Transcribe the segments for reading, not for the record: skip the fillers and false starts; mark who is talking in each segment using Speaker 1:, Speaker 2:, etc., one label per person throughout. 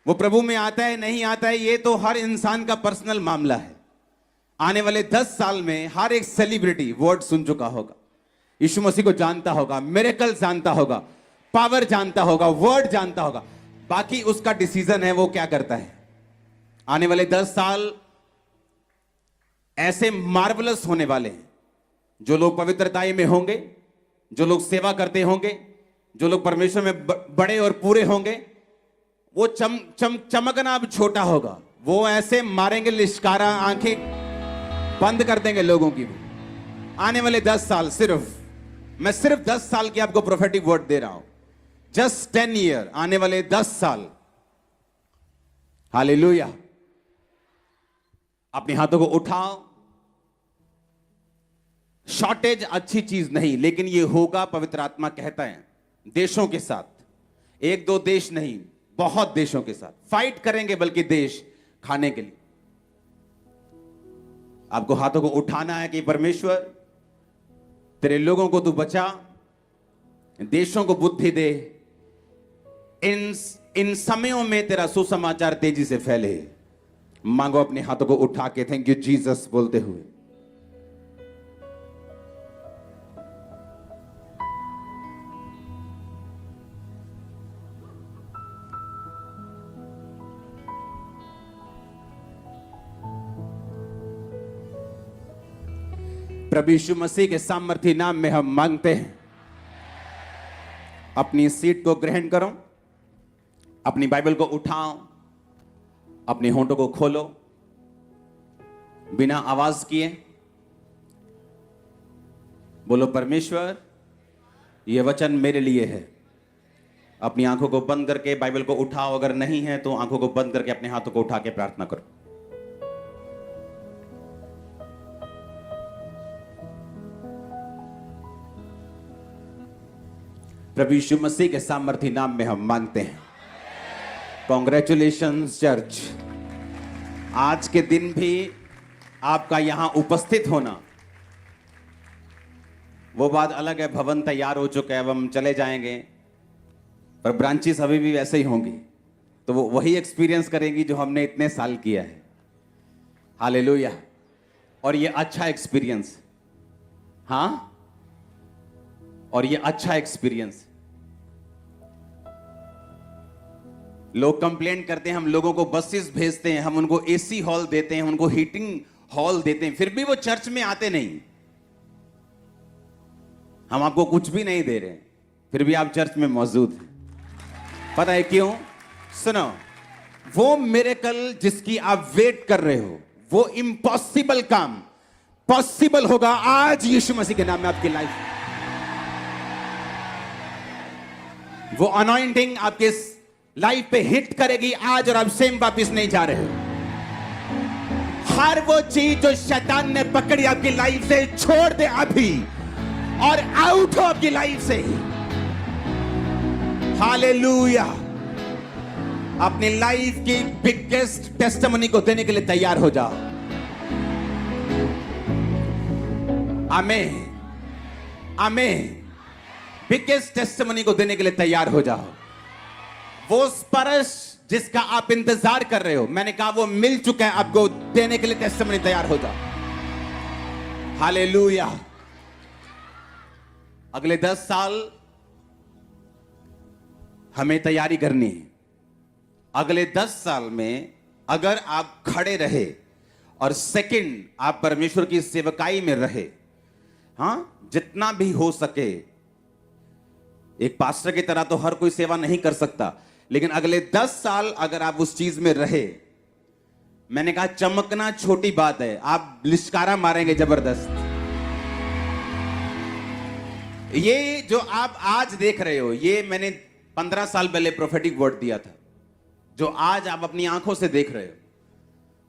Speaker 1: वो प्रभु में आता है नहीं आता है, ये तो हर इंसान का पर्सनल मामला है। आने वाले 10 साल में हर एक सेलिब्रिटी वर्ड सुन चुका होगा, यीशु मसीह को जानता होगा, मिरेकल जानता होगा, पावर जानता होगा, वर्ड जानता होगा। बाकी उसका डिसीजन है वो क्या करता है। आने वाले 10 साल ऐसे मार्वलस होने वाले हैं। जो लोग पवित्रताई में होंगे, जो लोग सेवा करते होंगे, जो लोग परमेश्वर में बड़े और पूरे होंगे, वो चमकना अब छोटा होगा। वो ऐसे मारेंगे लिश्कारा, आंखें बंद कर देंगे लोगों की। आने वाले 10 साल मैं सिर्फ 10 साल की आपको प्रोफेटिक वर्ड दे रहा हूं। जस्ट 10 ईयर, आने वाले 10 साल। हालेलुया। अपने हाथों को उठाओ। शॉर्टेज अच्छी चीज नहीं, लेकिन ये होगा, पवित्र आत्मा कहता है। देशों के साथ, 1-2 देश नहीं, बहुत देशों के साथ फाइट करेंगे, बल्कि देश खाने के लिए। आपको हाथों को उठाना है कि परमेश्वर तेरे लोगों को तू बचा, देशों को बुद्धि दे, इन समयों में तेरा सुसमाचार तेजी से फैले। मांगो अपने हाथों को उठा के थैंक यू जीसस बोलते हुए। प्रभु यीशु मसीह के सामर्थी नाम में हम मांगते हैं। अपनी सीट को ग्रहण करो, अपनी बाइबल को उठाओ, अपने होंठों को खोलो, बिना आवाज किए बोलो, परमेश्वर यह वचन मेरे लिए है। अपनी आंखों को बंद करके बाइबल को उठाओ, अगर नहीं है तो आंखों को बंद करके अपने हाथों को उठा के प्रार्थना करो। प्रभु यीशु मसीह के सामर्थी नाम में हम मांगते हैं। Congratulations church. आज के दिन भी आपका यहां उपस्थित होना, वो बात अलग है। भवन तैयार हो चुका है, अब हम चले जाएंगे, पर ब्रांचेस अभी भी वैसे ही होंगी, तो वो वही एक्सपीरियंस करेंगी जो हमने इतने साल किया है। हालेलुया। और ये अच्छा एक्सपीरियंस, हाँ, और ये अच्छा एक्सपीरियंस। लोग कंप्लेंट करते हैं, हम लोगों को बसेस भेजते हैं, हम उनको एसी हॉल देते हैं, उनको हीटिंग हॉल देते हैं, फिर भी वो चर्च में आते नहीं। हम आपको कुछ भी नहीं दे रहे, फिर भी आप चर्च में मौजूद हैं। पता है क्यों? सुनो, वो मिरेकल जिसकी आप वेट कर रहे हो, वो इम्पॉसिबल काम पॉसिबल होगा आज यीशु मसीह के नाम में आपकी लाइफ। वो अनॉइंटिंग आपके लाइफ पे हिट करेगी आज, और आप सेम वापिस नहीं जा रहे हो। हर वो चीज जो शैतान ने पकड़ी आपकी लाइफ से, छोड़ दे अभी और आउट हो आपकी लाइफ से। हालेलुया। अपनी लाइफ की बिगेस्ट टेस्टिमनी को देने के लिए तैयार हो जाओ। आमीन, आमीन। बिगेस्ट टेस्टिमनी को देने के लिए तैयार हो जाओ। वो स्पर्श जिसका आप इंतजार कर रहे हो, मैंने कहा वो मिल चुका है, आपको देने के लिए टेस्टिमनी तैयार हो जाओ। हालेलुया। अगले 10 साल हमें तैयारी करनी है। अगले 10 साल में अगर आप खड़े रहे और सेकंड आप परमेश्वर की सेवकाई में रहे, हां, जितना भी हो सके। एक पास्टर की तरह तो हर कोई सेवा नहीं कर सकता, लेकिन अगले 10 साल अगर आप उस चीज में रहे, मैंने कहा चमकना छोटी बात है, आप लिश्कारा मारेंगे जबरदस्त। ये जो आप आज देख रहे हो, ये मैंने 15 साल पहले प्रोफेटिक वर्ड दिया था, जो आज आप अपनी आंखों से देख रहे हो।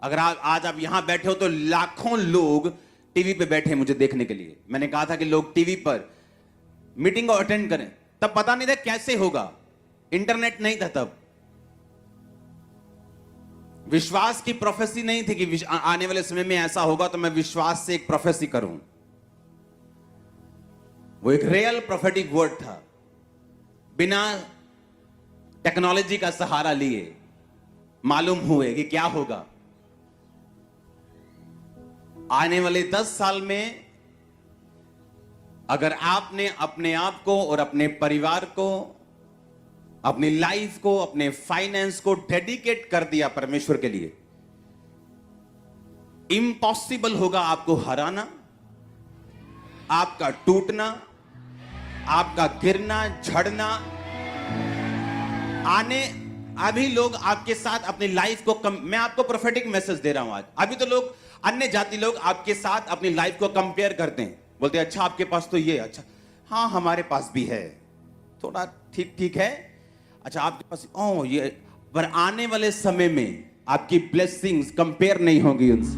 Speaker 1: अगर आज आप यहां बैठे हो तो लाखों लोग टीवी पे बैठे हैं मुझे देखने के लिए। मैंने कहा था कि लोग टीवी पर मीटिंग को अटेंड करें, तब पता नहीं था कैसे होगा, इंटरनेट नहीं था तब, विश्वास की प्रोफेसी नहीं थी कि आने वाले समय में ऐसा होगा, तो मैं विश्वास से एक प्रोफेसी करूं। वो एक रियल प्रोफेटिक वर्ड था, बिना टेक्नोलॉजी का सहारा लिए, मालूम हुए कि क्या होगा। आने वाले 10 साल में अगर आपने अपने आप को और अपने परिवार को, अपनी लाइफ को, अपने फाइनेंस को डेडिकेट कर दिया परमेश्वर के लिए, इम्पॉसिबल होगा आपको हराना, आपका टूटना, आपका गिरना, झड़ना। अभी लोग आपके साथ अपनी लाइफ को मैं आपको प्रोफेटिक मैसेज दे रहा हूं आज। अभी तो लोग, अन्य जाति लोग आपके साथ अपनी लाइफ को कंपेयर करते हैं, बोलते हैं अच्छा आपके पास तो ये, अच्छा हाँ हमारे पास भी है, थोड़ा ठीक ठीक है, अच्छा आपके पास ओ ये। पर आने वाले समय में आपकी ब्लेसिंग्स कंपेयर नहीं होगी उनसे।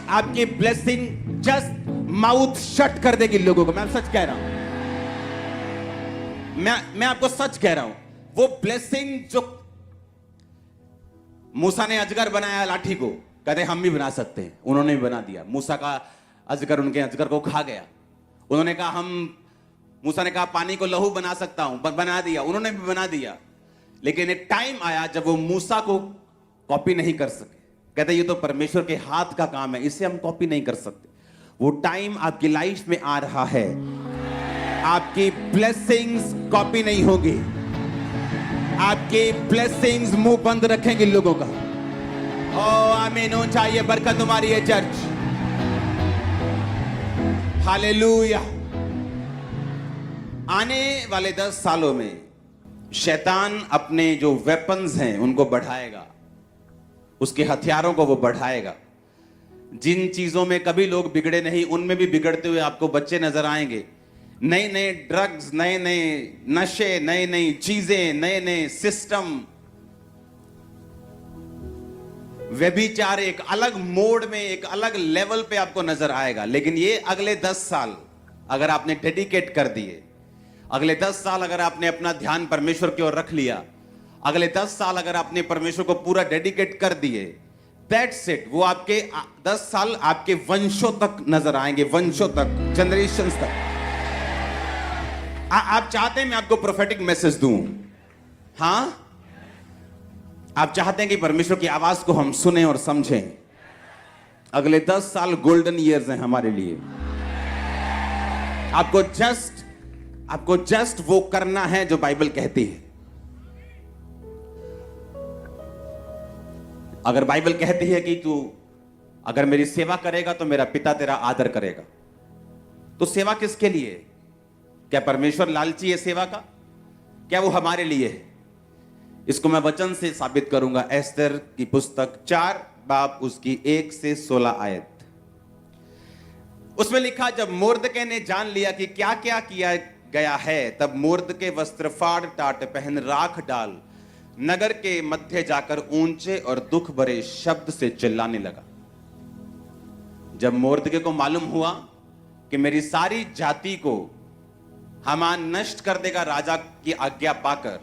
Speaker 1: आपकी ब्लेसिंग जस्ट माउथ शट कर देगी लोगों को। मैं सच कह रहा हूं, मैं आपको सच कह रहा हूं। वो ब्लेसिंग जो मूसा ने अजगर बनाया लाठी को, कहते हम भी बना सकते हैं, उन्होंने भी बना दिया। मूसा का अजगर उनके अजगर को खा गया। उन्होंने कहा मूसा ने कहा पानी को लहू बना सकता हूं, बना दिया, उन्होंने भी बना दिया। लेकिन एक टाइम आया जब वो मूसा को कॉपी नहीं कर सके। कहते ये तो परमेश्वर के हाथ का काम है, इसे हम कॉपी नहीं कर सकते। वो टाइम आपकी लाइफ में आ रहा है, आपकी ब्लेसिंग्स कॉपी नहीं होगी, आपकी ब्लेसिंग्स मुंह बंद रखेंगे लोगों का। ओ आमीन हो चाहिए, बरकत तुम्हारी है चर्च। हालेलुया। आने वाले 10 सालों में शैतान अपने जो वेपन्स हैं उनको बढ़ाएगा, उसके हथियारों को वो बढ़ाएगा। जिन चीजों में कभी लोग बिगड़े नहीं, उनमें भी बिगड़ते हुए आपको बच्चे नजर आएंगे। नए नए ड्रग्स, नए नए नशे, नई नई चीजें, नए नए सिस्टम, व्यभिचार एक अलग मोड में, एक अलग लेवल पे आपको नजर आएगा। लेकिन ये अगले 10 साल अगर आपने डेडिकेट कर दिए, अगले 10 साल अगर आपने अपना ध्यान परमेश्वर की ओर रख लिया, अगले 10 साल अगर आपने परमेश्वर को पूरा डेडिकेट कर दिए, दैट्स इट। वो आपके 10 साल आपके वंशों तक नजर आएंगे, वंशों तक, जनरेशंस तक। आप चाहते हैं मैं आपको प्रोफेटिक मैसेज दूं? हां, आप चाहते हैं कि परमेश्वर की आवाज को हम सुने और समझें। अगले 10 साल गोल्डन ईयर्स हैं हमारे लिए। आपको जस्ट वो करना है जो बाइबल कहती है। अगर बाइबल कहती है कि तू अगर मेरी सेवा करेगा तो मेरा पिता तेरा आदर करेगा, तो सेवा किसके लिए? क्या परमेश्वर लालची है सेवा का? क्या वो हमारे लिए है? इसको मैं वचन से साबित करूंगा। एस्तर की पुस्तक 4 बाब उसकी 1 से 16 आयत। उसमें लिखा, जब मोर्दके ने जान लिया कि क्या क्या किया गया है, तब मोर्दके वस्त्र फाड़ टाट पहन राख डाल नगर के मध्य जाकर ऊंचे और दुख भरे शब्द से चिल्लाने लगा। जब मोर्दके को मालूम हुआ कि मेरी सारी जाति को हामान नष्ट कर देगा राजा की आज्ञा पाकर,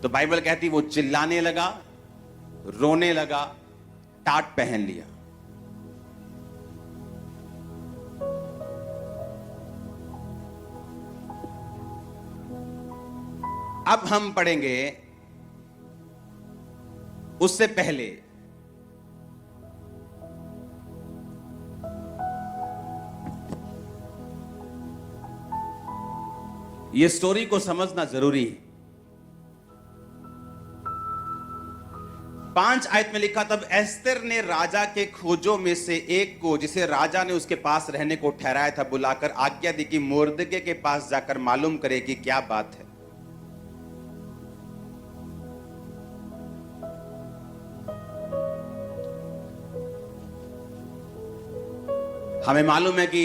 Speaker 1: तो बाइबल कहती वो चिल्लाने लगा, रोने लगा, टाट पहन लिया। अब हम पढ़ेंगे उससे पहले ये स्टोरी को समझना जरूरी है। 5 आयत में लिखा, तब एस्तर ने राजा के खोजों में से एक को, जिसे राजा ने उसके पास रहने को ठहराया था, बुलाकर आज्ञा दी कि मोर्दके के पास जाकर मालूम करे कि क्या बात है। हमें मालूम है कि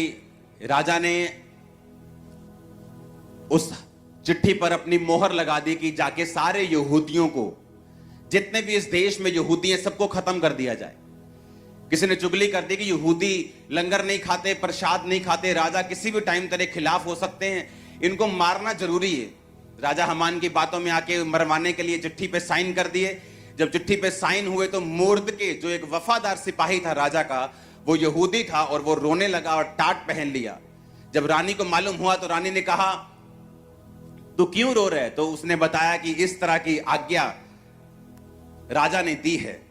Speaker 1: राजा ने उस चिट्ठी पर अपनी मोहर लगा दी कि जाके सारे यहूदियों को, जितने भी इस देश में यहूदी हैं, सबको खत्म कर दिया जाए। किसी ने चुगली कर दी कि यहूदी लंगर नहीं खाते, प्रसाद नहीं खाते, राजा किसी भी टाइम तेरे खिलाफ हो सकते हैं, इनको मारना जरूरी है। राजा हामान की बातों में आके मरवाने के लिए चिट्ठी पे साइन कर दिए। जब चिट्ठी पे साइन हुए तो मोर्दके, जो एक वफादार सिपाही था राजा का, वो यहूदी था और वो रोने लगा और टाट पहन लिया। जब रानी को मालूम हुआ तो रानी ने कहा तू क्यों रो रहा है? तो उसने बताया कि इस तरह की आज्ञा राजा ने दी है।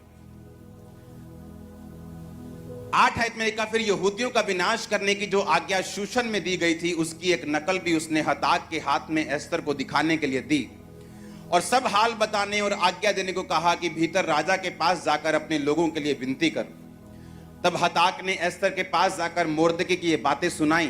Speaker 1: 8 आयत में लिखा, फिर यहूदियों का विनाश करने की जो आज्ञा शूशन में दी गई थी उसकी एक नकल भी उसने हताक के हाथ में एस्तर को दिखाने के लिए दी और सब हाल बताने और आज्ञा देने को कहा कि भीतर राजा के पास जाकर अपने लोगों के लिए विनती कर। तब हताक ने एस्तर के पास जाकर मोर्दके की ये बातें सुनाई।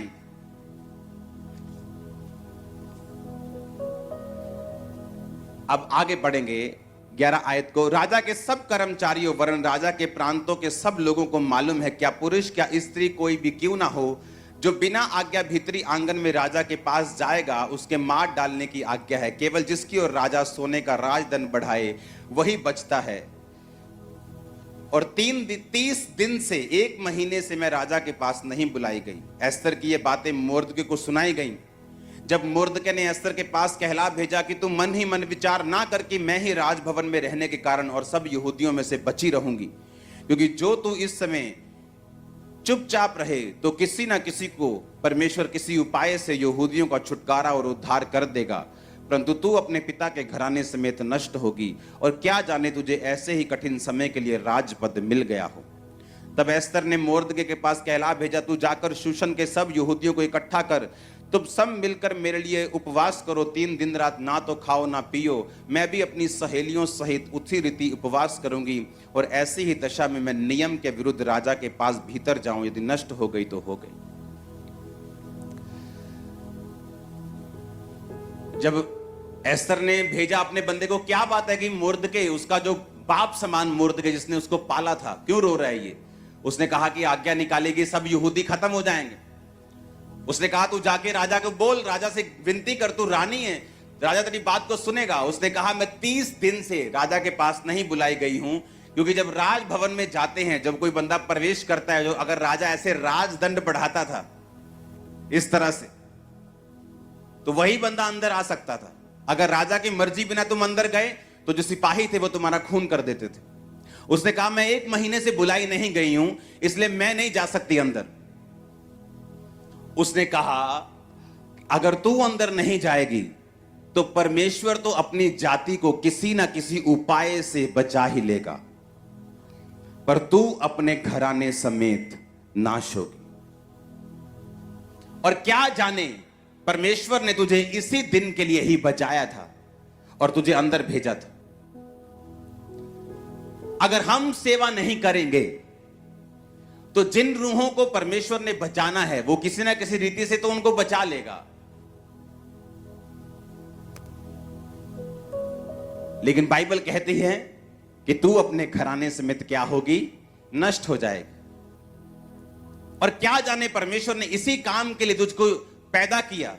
Speaker 1: अब आगे बढ़ेंगे 11 आयत को। राजा के सब कर्मचारियों वरन राजा के प्रांतों के सब लोगों को मालूम है, क्या पुरुष क्या स्त्री कोई भी क्यों ना हो जो बिना आज्ञा भीतरी आंगन में राजा के पास जाएगा, उसके मार डालने की आज्ञा है। केवल जिसकी ओर राजा सोने का राजदंड बढ़ाए वही बचता है। और 30 दिन से 1 महीने से मैं राजा के पास नहीं बुलाई गई। एस्तर की ये बातें मोर्दके को सुनाई गईं। जब मोर्दके ने एस्तर के पास कहला भेजा कि तुम मन ही मन विचार ना कर कि मैं ही राजभवन में रहने के कारण और सब यहूदियों में से बची रहूंगी, क्योंकि जो तू इस समय चुपचाप रहे तो किसी ना किसी को परमेश्वर किसी उपाय से यहूदियों का छुटकारा और उद्धार कर देगा, परंतु तू अपने पिता के घराने समेत नष्ट होगी। और क्या जाने तुझे ऐसे ही कठिन समय के लिए राजपद मिल गया हो। तब एस्तर ने मोर्दके के पास कहला भेजा, तू जाकर शूशन के सब यहूदियों को इकट्ठा कर, तुम सब मिलकर मेरे लिए उपवास करो। 3 दिन रात ना तो खाओ ना पियो। मैं भी अपनी सहेलियों सहित उसी रीति उपवास करूंगी और ऐसी ही दशा में मैं नियम के विरुद्ध राजा के पास भीतर जाऊं। यदि नष्ट हो गई तो हो गई। जब एस्तर ने भेजा अपने बंदे को, क्या बात है कि मोर्दके, उसका जो बाप समान मोर्दके जिसने उसको पाला था, क्यों रो रहा है ये? उसने कहा कि आज्ञा निकालेगी, सब यहूदी खत्म हो जाएंगे। उसने कहा तू जाके राजा को बोल, राजा से विनती कर, तू रानी है, राजा तेरी बात को सुनेगा। उसने कहा मैं 30 दिन से राजा के पास नहीं बुलाई गई हूं, क्योंकि जब राजभवन में जाते हैं, जब कोई बंदा प्रवेश करता है, जो अगर राजा ऐसे राजदंड बढ़ाता था इस तरह से, तो वही बंदा अंदर आ सकता था। अगर राजा की मर्जी बिना तुम अंदर गए तो जो सिपाही थे वो तुम्हारा खून कर देते थे। उसने कहा मैं 1 महीने से बुलाई नहीं गई हूं, इसलिए मैं नहीं जा सकती अंदर। उसने कहा अगर तू अंदर नहीं जाएगी तो परमेश्वर तो अपनी जाति को किसी ना किसी उपाय से बचा ही लेगा, पर तू अपने घराने समेत नाश होगी। और क्या जाने परमेश्वर ने तुझे इसी दिन के लिए ही बचाया था और तुझे अंदर भेजा था। अगर हम सेवा नहीं करेंगे तो जिन रूहों को परमेश्वर ने बचाना है वो किसी ना किसी रीति से तो उनको बचा लेगा, लेकिन बाइबल कहती है कि तू अपने घराने समेत क्या होगी? नष्ट हो जाएगी। और क्या जाने परमेश्वर ने इसी काम के लिए तुझको पैदा किया,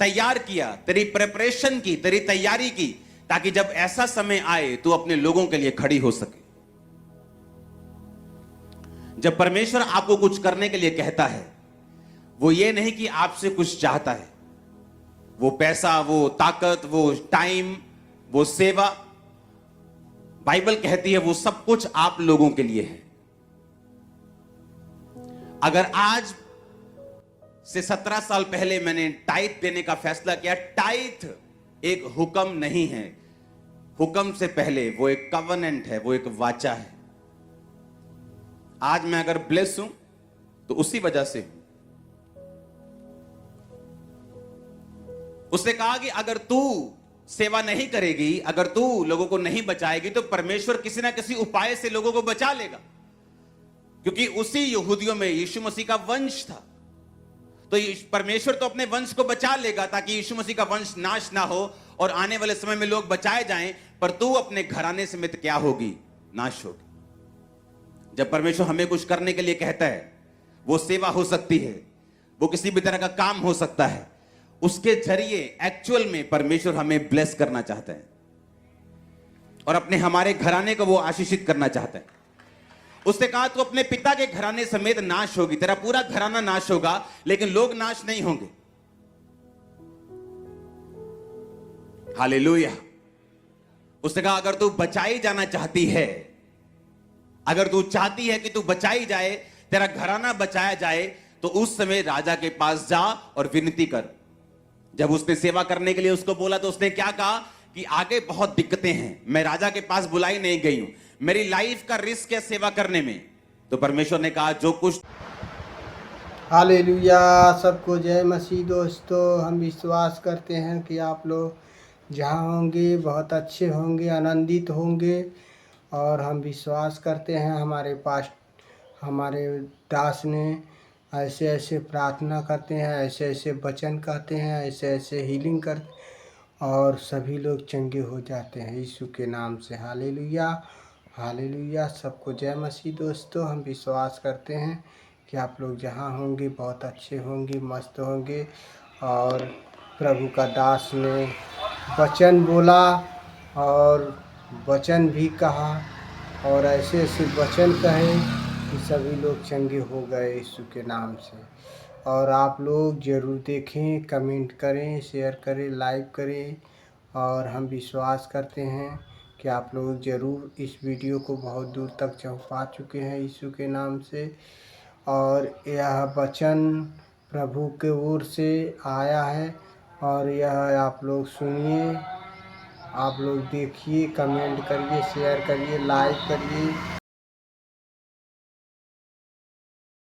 Speaker 1: तैयार किया, तेरी प्रिपरेशन की, तेरी तैयारी की, ताकि जब ऐसा समय आए तू अपने लोगों के लिए खड़ी हो सके। जब परमेश्वर आपको कुछ करने के लिए कहता है, वो ये नहीं कि आपसे कुछ चाहता है। वो पैसा, वो ताकत, वो टाइम, वो सेवा, बाइबल कहती है वो सब कुछ आप लोगों के लिए है। अगर आज से 17 साल पहले मैंने टाइथ देने का फैसला किया, टाइथ एक हुक्म नहीं है, हुक्म से पहले वो एक कवनेंट है, वो एक वाचा है। आज मैं अगर ब्लेस हूं तो उसी वजह से हूं। उसने कहा कि अगर तू सेवा नहीं करेगी, अगर तू लोगों को नहीं बचाएगी, तो परमेश्वर किसी ना किसी उपाय से लोगों को बचा लेगा, क्योंकि उसी यहूदियों में यीशु मसीह का वंश था। तो परमेश्वर तो अपने वंश को बचा लेगा ताकि यीशु मसीह का वंश नाश ना हो और आने वाले समय में लोग बचाए जाएं, पर तू अपने घराने समेत क्या होगी? नाश होगी। जब परमेश्वर हमें कुछ करने के लिए कहता है, वो सेवा हो सकती है, वो किसी भी तरह का काम हो सकता है, उसके जरिए एक्चुअल में परमेश्वर हमें ब्लेस करना चाहता है और अपने हमारे घराने को वो आशीषित करना चाहता है। उसने कहा तू अपने पिता के घराने समेत नाश होगी, तेरा पूरा घराना नाश होगा, लेकिन लोग नाश नहीं होंगे। हालेलुया। उसने कहा अगर तू बचाई जाना चाहती है, अगर तू चाहती है कि तू बचाई जाए, तेरा घराना बचाया जाए, तो उस समय राजा के पास जा और विनती कर। जब उसने सेवा करने के लिए उसको बोला तो उसने क्या कहा कि आगे बहुत दिक्कतें हैं, मैं राजा के पास बुलाई नहीं गई हूं, मेरी लाइफ का रिस्क है सेवा करने में। तो परमेश्वर ने कहा जो कुछ
Speaker 2: हालेलुया। सबको जय मसीह। दोस्तों, हम विश्वास करते हैं कि आप लोग जहाँ होंगे बहुत अच्छे होंगे, आनंदित होंगे। और हम विश्वास करते हैं हमारे दास ने ऐसे ऐसे प्रार्थना करते हैं, ऐसे ऐसे वचन कहते हैं, ऐसे ऐसे हीलिंग कर और सभी लोग चंगे हो जाते हैं यीशु के नाम से। Hallelujah, hallelujah. सबको जय मसीह। दोस्तों, हम विश्वास करते हैं कि आप लोग जहाँ होंगे बहुत अच्छे होंगे, मस्त होंगे। और प्रभु का दास ने वचन बोला और वचन भी कहा और ऐसे ऐसे वचन कहे कि सभी लोग चंगे हो गए यीशु के नाम से। और आप लोग ज़रूर देखें, कमेंट करें, शेयर करें, लाइक करें। और हम विश्वास करते हैं कि आप लोग ज़रूर इस वीडियो को बहुत दूर तक पहुँचा चुके हैं यीशु के नाम से। और यह वचन प्रभु के ओर से आया है और यह आप लोग सुनिए, आप लोग देखिए, कमेंट करिए, शेयर करिए, लाइक करिए।